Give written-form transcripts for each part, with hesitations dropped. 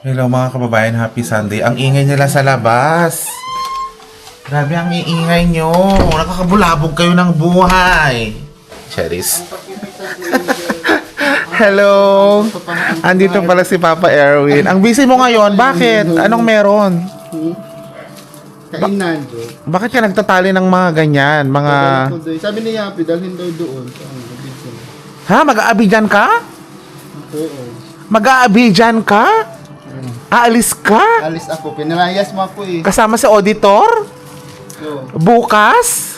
Hello mga kababayan, happy Sunday. Ang ingay nila sa labas. Grabe ang iingay nyo. Nakakabulabog kayo ng buhay. Charis. Hello. Andito pala si Papa Erwin. Ang busy mo ngayon. Bakit? Anong meron? Kainan. Bakit ka nagtatali ng mga ganyan? Mga... Sabi ni Yapi, dalhin daw doon. Ha? Mag-aabidyan ka? Oo. Mag-aabidyan ka? Aalis ka? Alis ako. Pinalayas mo ako eh. Kasama sa auditor? So, Bukas?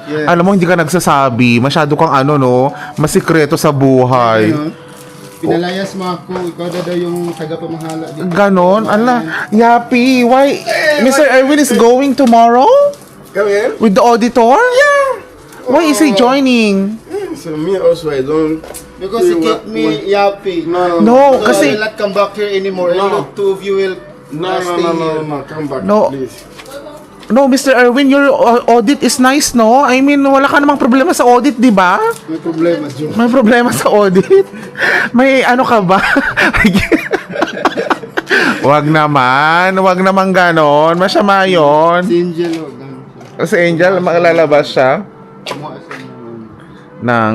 yeah. Alam mo, hindi ka nagsasabi. Masyado kang masikreto sa buhay. Ayun. Pinalayas mo ako. Ikaw daw yung tagapamahala dito. Ganon? Ala, Yapi, why? Mr. Erwin is going tomorrow? Come here. With the auditor? Yeah. Why is he joining? So me also, I don't. Because he kept me Yapi. No, So I kasi... will not come back here anymore. And the two of you will stay here. Come back, No. please. No, Mr. Erwin, your audit is nice, no? I mean, wala ka namang problema sa audit, di ba? May problema, Joe. May problema sa audit? May ano ka ba? Wag naman ganon. Masama yun. Si Angel, oh, ganun siya. Si Angel, malalabas siya Kumuha siya ng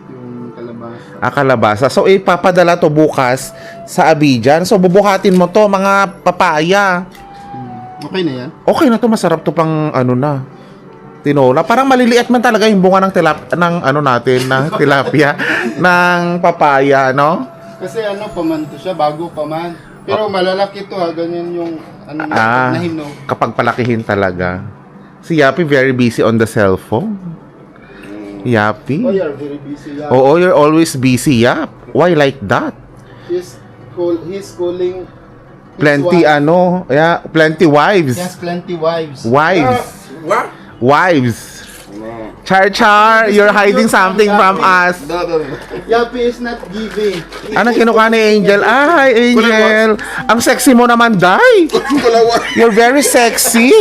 yung kalabasa. kalabasa. So, ipapadala to bukas sa Abidjan. So, bubuhatin mo to, mga papaya. Okay na yan? Okay na to, masarap to pang tinola. Parang maliliit man talaga yung bunga ng tilapia, ng papaya, no? Kasi paman to siya, bago paman. Pero malalaki to ha, ganyan yung nahinog. Kapag palakihin talaga. Si Yapi very busy on the cellphone. Yapi? Oh, you're very busy. Yeah. Oo, you're always busy, Yap. Why like that? He's schooling. his Plenty wife. plenty wives. He has plenty wives. Wives. What? Wives. No. Char, you're hiding something from us. No. Yapi is not giving. Anong kinuha ni Angel? Hi, Angel. Ang sexy mo naman, Day. You're very sexy.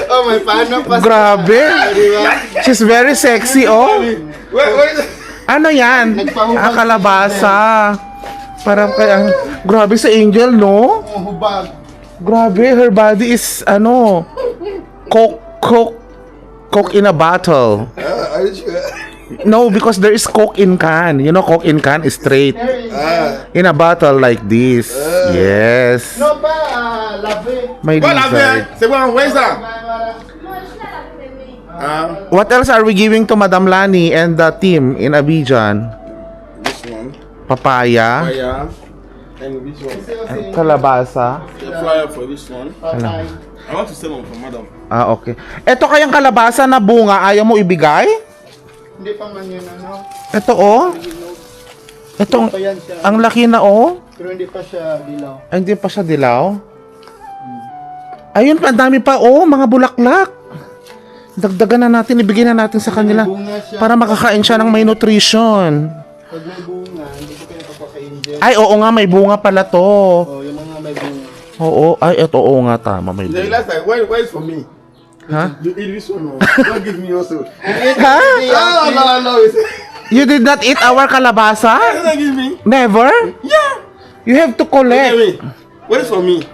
Oh, may paano pa. Grabe. Diba? She's very sexy, oh. Wait. Ano yan? Nagpahubad Kalabasa. Parang kaya, grabe sa Angel, no? Oh, hubag. Grabe, her body is, Coke in a bottle. Are you sure? No, because there is Coke in can. You know, Coke in can is straight. There is. In a bottle like this. Yes. No pa, labi. May Well, I'm lizard. there. Say, where's that? What else are we giving to Madam Lani and the team in Abidjan? This one. Papaya, Fire. And this one. kalabasa. The flyer for this one. Patay. I want to sell one for madam. Okay. Ito kayang kalabasa na bunga, ayaw mo ibigay? Hindi pa man yun Ito oh. Ito, Pa yan siya. ang laki na oh. Pero hindi pa siya dilaw. Ay, hindi pa siya dilaw. Ayun, ang dami pa oh, mga bulaklak. Dagdagan na natin, ibigay na natin sa kanila Bunga siya. para makakain siya ng may nutrition. Pag may bunga, hindi ko kayo papakain. Ay, oo nga, may bunga pala to. Oh, yung mga may bunga. Oo, ay, ito, oo nga, tama, may The bunga. last time, where is for me? Ha? You eat this one. Don't give me also. Ha? No. You did not eat our kalabasa? Don't give me. Never? Yeah. You have to collect. Wait. Where is for me?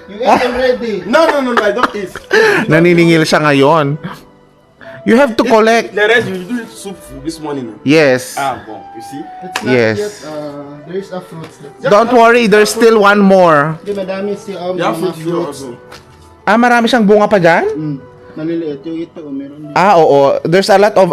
You ate already. No. I don't eat. Naniningil siya ngayon. You have to collect. The rest you do it soup this morning. Yes. Bon. You see? It's not Yes. yet, there is a fruit. Don't worry, there's still one more. Hindi, madami si You have mga fruit here also. Ah, marami siyang bunga pa dyan? Maliliit. Yung ito, meron din. Ah, oo. There's a lot of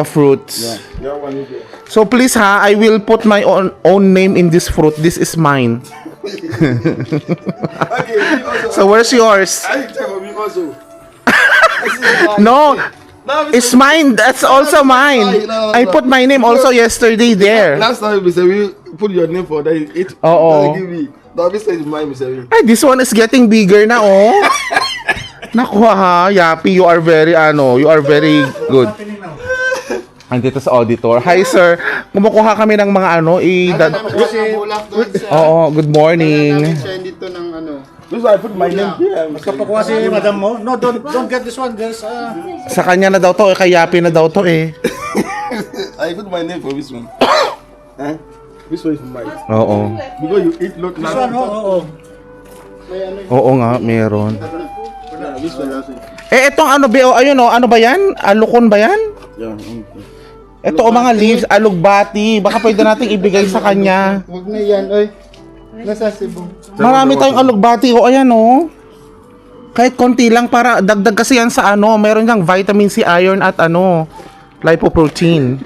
fruits. Yeah, one is there. So please ha, I will put my own name in this fruit. This is mine. Okay, me also. So where's yours? I check for me also. No, No, it's mine. That's also mine. I put my name also yesterday there. Last time, Mr. We put your name for that. It. Oo. Give me. No, this is mine, Mr. We. Ay, this one is getting bigger na, oh. Naku ha, Yapi, you are very good. Andito sa auditor. Hi, sir. Kumukuha kami ng mga Bulak doon sa... Oo, good morning. Siya dito ng This one I put my name here. Kapakuha si madam mo. No, don't get this one. There's Sa kanya na daw to, kay Yapi na daw to eh. I put my name for this one. Huh? This one is mine. Oo. Because you eat lot This one, oh. May ano yun. Oo nga, meron. Yeah, this one also. Etong ano ba, ayun ano ba yan? Alukon ba yan? Yeah. Ito mga leaves, alugbati. Baka pwede nating ibigay sa kanya. Huwag na yan, oy. Nasa Cebu. Marami tayong alugbati. O ayan o. Kahit konti lang para dagdag kasi yan sa ano. Meron niyang vitamin C, iron at ano, lipoprotein.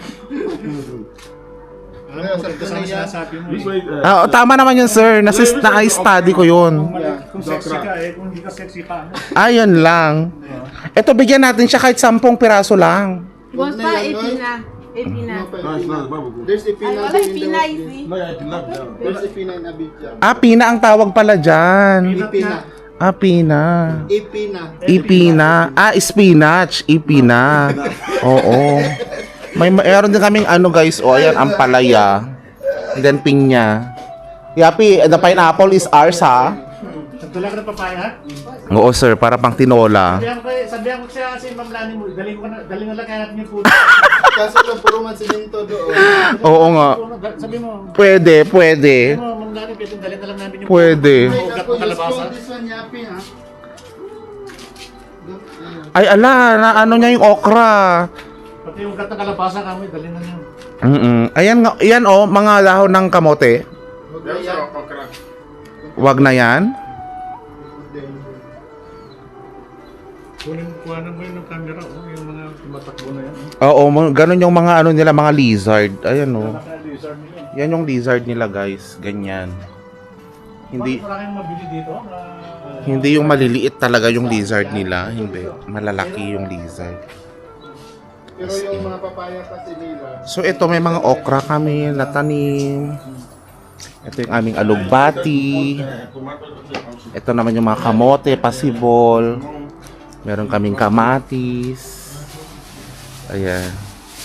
Kasama sinasabi mo. This one is Tama naman yun sir. Na-study ko yun. Kung sexy ka kung hindi ka sexy pa. Ayun lang. Ito bigyan natin siya kahit 10 piraso lang. Huwag na Basta yan, oy. ipina. Ipina. no, it's not. It's not. There's Ay, ipina wala in the ipina, Philippines. isi. No, yeah, it's not. Yeah. There's ipina in Abidjan. Pina ang tawag pala dyan. Ipina. Pina. Ipina. Ipina. Spinach. Ipina. Oo. Meron din kaming ano guys. O, ayan, ang palaya. And then pinya. Yapi, the pineapple is ours ha. Nagtula ka ng papaya? Oo sir, para pang tinola. Sabihan ko siya si Ma'am Lani mo, daling na lang kaya natin yung puno. Kaso lang, puro man siminto doon. Oo nga. Sabi mo, Pwede. Ma'am Lani, dalhin na lang namin yung Pwede. Ay, ugat naku, ng kalabasa. this one, yapi, ha? Ay ala, na ano niya yung okra. Pati yung ugat ng kalabasa kami, dalhin na niyo. Ayan nga, yan oh, mga dahon ng kamote. Huwag na yan. Wag na yan. Kuhanan mo yun ng camera, yung mga tumatakbo na yan. Oo, ganun yung mga ano nila, mga lizard. Ayan oh. Naka-lizard nila. Yan yung lizard nila guys, ganyan. Hindi Bakit maraming mabili dito? hindi yung maliliit talaga yung lizard nila, hindi. Malalaki yung lizard. Pero yung mga papaya kasi nila, So ito may mga okra kami na tanim. Ito yung aming alugbati. Ito naman yung mga kamote, pasibol. Meron kaming kamatis. Ayan.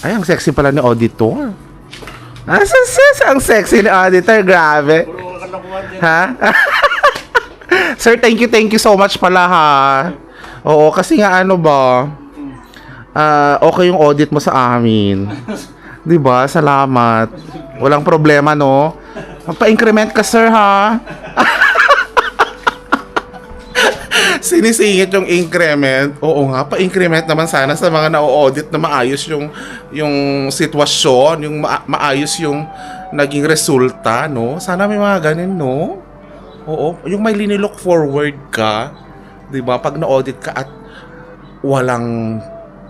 Ay, ang sexy pala ni Auditor. Ang sexy ni Auditor, grabe. Puro kalakuhan dyan. Ha? Sir, thank you so much pala ha. Oo, kasi nga ano ba, okay yung audit mo sa amin. 'Di ba? Salamat. Walang problema, no? Magpa-increment ka, sir, ha? Sinisingit yung increment. Oo nga, pa-increment naman sana sa mga na-audit na maayos yung sitwasyon, yung maayos yung naging resulta, no? Sana may mga ganun, no? Oo, yung may linilook forward ka, 'di ba? Pag na-audit ka at walang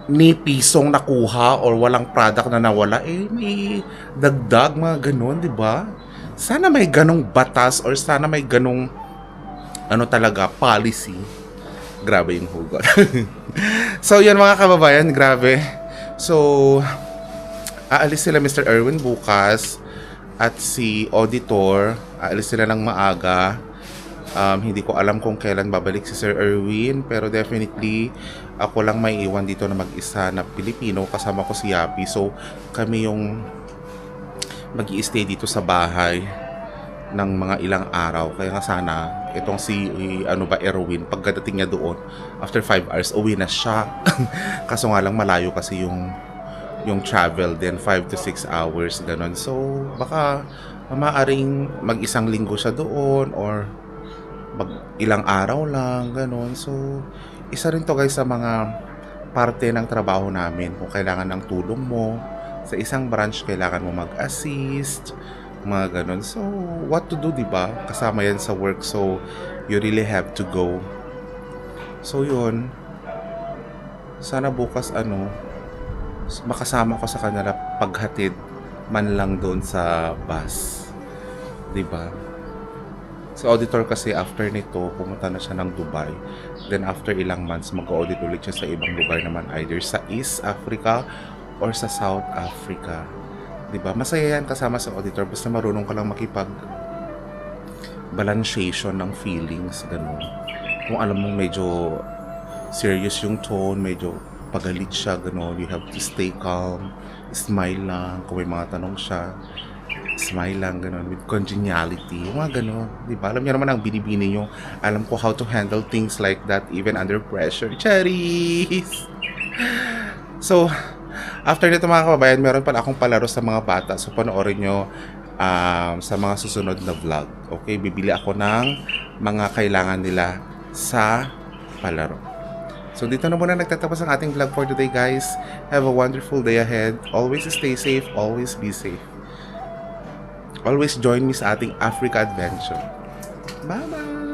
ni pisong nakuha or walang product na nawala, may dagdag, mga ganun, 'di ba? Sana may ganong batas or sana may ganong ano talaga, policy. Grabe yung hugot. So, yan mga kababayan, grabe. So, aalis sila Mr. Erwin bukas at si Auditor, aalis sila ng maaga. Hindi ko alam kung kailan babalik si Sir Erwin, pero definitely ako lang may iwan dito na mag-isa na Pilipino, kasama ko si Yapi. So, kami yung mag-i-stay dito sa bahay ng mga ilang araw. Kaya nga sana itong si Erwin, pagdating niya doon after 5 hours uwi na siya. Kaso nga lang malayo kasi yung travel din, 5 to 6 hours ganun. So baka maaaring mag-isang linggo siya doon or ilang araw lang ganun. So isa rin to guys sa mga parte ng trabaho namin. Kung kailangan ng tulong mo sa isang branch, kailangan mo mag-assist, mga ganun. So, what to do, diba? Kasama yan sa work. So, you really have to go. So, yun. Sana bukas, makasama ko sa kanila paghatid man lang doon sa bus. Diba? Si Auditor kasi after nito, pumunta na siya ng Dubai. Then, after ilang months, mag-audit ulit siya sa ibang lugar naman. Either sa East Africa or sa South Africa. Diba? Masaya yan kasama sa Auditor. Basta marunong ka lang makipag-balanceation ng feelings. Ganun. Kung alam mo medyo serious yung tone, medyo pagalit siya, ganun. You have to stay calm. Smile lang. Kung may mga tanong siya, smile lang, ganun. With congeniality. Yung mga ganun. Diba? Alam niyo naman ang binibini nyo. Alam ko how to handle things like that even under pressure. Cherries! So, after nito mga kababayan, meron pala akong palaro sa mga bata. So, panoorin nyo sa mga susunod na vlog. Okay, bibili ako ng mga kailangan nila sa palaro. So dito na muna nagtatapos ang ating vlog for today, guys. Have a wonderful day ahead. Always stay safe, always be safe. Always join me sa ating Africa adventure. Bye-bye!